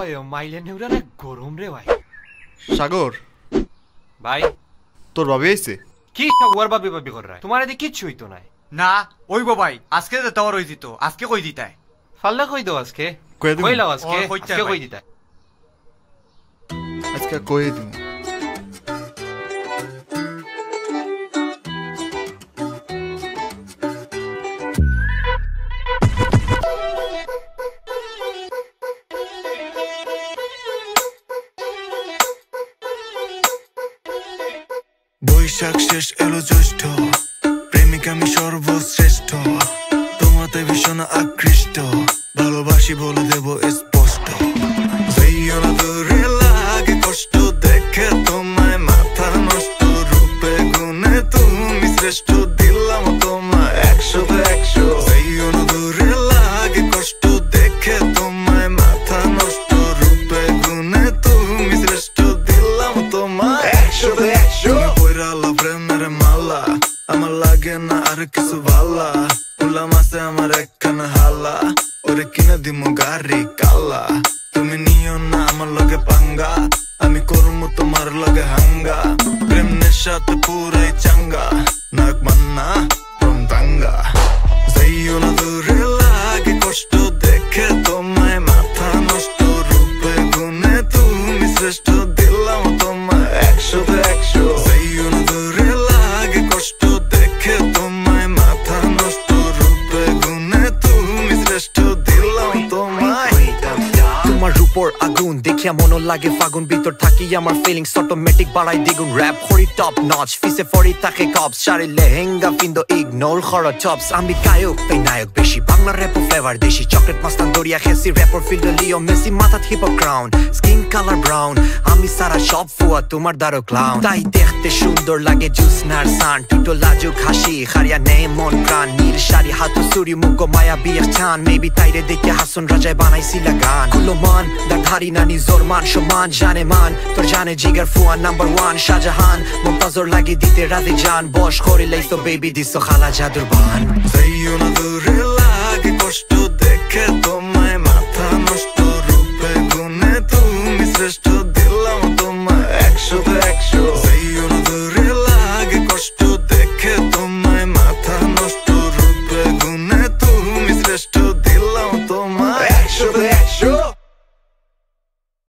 ওই মাইলে নেউরা না গরম রে ভাই। সাগর ভাই তোর ভাবি আইছে? কি ওর ভাবি ভাবি কর রায়, তোমার এদিকে কিচ্ছু হইতো নাই। না ওই গো ভাই, আজকে তো তোর হই দিত, আজকে কই দিতাই? ফাল্লা কই দাও আজকে, কইলাও আজকে, আজকে কই দিতাই? আজকে কই দিমু। বৈশাখ শেষ এলো জ্যৈষ্ঠ, প্রেমিক আমি সর্বশ্রেষ্ঠ, তোমাতে ভীষণ আকৃষ্ট, ভালোবাসি বলে দেব স্পষ্ট। যাইও না দূরে লাগে কষ্ট, দেখে তোমায় মাথা নষ্ট, রূপে গুণে তুমি শ্রেষ্ঠ, দিলাম তোমায় 100/100। যাইও না দূরে লাগে কষ্ট, দেখে তোমায় মাথা নষ্ট, রূপে গুণে তুমি শ্রেষ্ঠ, দিলাম তোমায় 100/100। প্রেমের মালা আমার লাগে না আর কিছু ভালা, উলাম আছে আমার একখানা হালা, ওরে কিনে দিমু গাড়ি কালা। তুমি নিও না আমার লগে পাঙ্গা, আমি করবো তোমার লগে হাঙ্গা, প্রেম নেশাতে পুরাই চাঙ্গা, নাক মান্না প্রম দাঙ্গা। যাইও না দূরে লাগে কষ্ট, দেখে তোমায় মাথা নষ্ট, রূপে গুণে তুমি শ্রেষ্ঠ, দিলাম তোমায় 100/100। যাইও না দূরে লাগে কষ্ট, দেখে তোমায় মাথা নষ্ট, রূপে গুণে তুমি শ্রেষ্ঠ, দিলাম তোমায়। তোমার রূপর আগুন দেখিয়া মন লাগে ফাগুন, ভিতর থাকি আমার ফিলিংস অটোমেটিক বাড়াই দ্বিগুণ, র‍্যাপ করি টপ নচ, ফিসে ফরি থাকে কপস, শাড়ি লেহেঙ্গা ফিন্দো ইগনোর খরা টপস। আমি গায়ক তাই নায়ক বেশি, বাংলা র্যাপও ফ্লেভার দেশি, চকলেট মাস্তান দরিয়া খেসি, র্যাপর ফিল্ড লিও মেসি, মাথাত hip hop crown, skin colour brown, আমি সারা সব ফুয়া তোমার দারো ক্লাউন। তাই দেখতে সুন্দর লাগে জুসনার সান, টুটো লাজুক হাসি, খারিয়া নেই মন প্রাণ, নীল শাড়ি হাতু সুরি মুগো মায়া বিয়ের ছান, মেবি তাইরে দেখে হাসন রাজায় বানাইছিলা গান। খুলো মান দাধারি নানি জোর মান সমান, জানে মান তোর জানে জিগার ফুয়ান, নাম্বার 1 শাহজাহান, মমতাজর লাগি দিতে রাজি জান, বস করিলেই তো বেবি দিছো খালা জাদুর বান। যাইও না দূরে লাগে কষ্ট, দেখে তোমায় মাথা নষ্ট, রূপে গুণে তুমি শ্রেষ্ঠ, দিলাম তোমায় 100/100।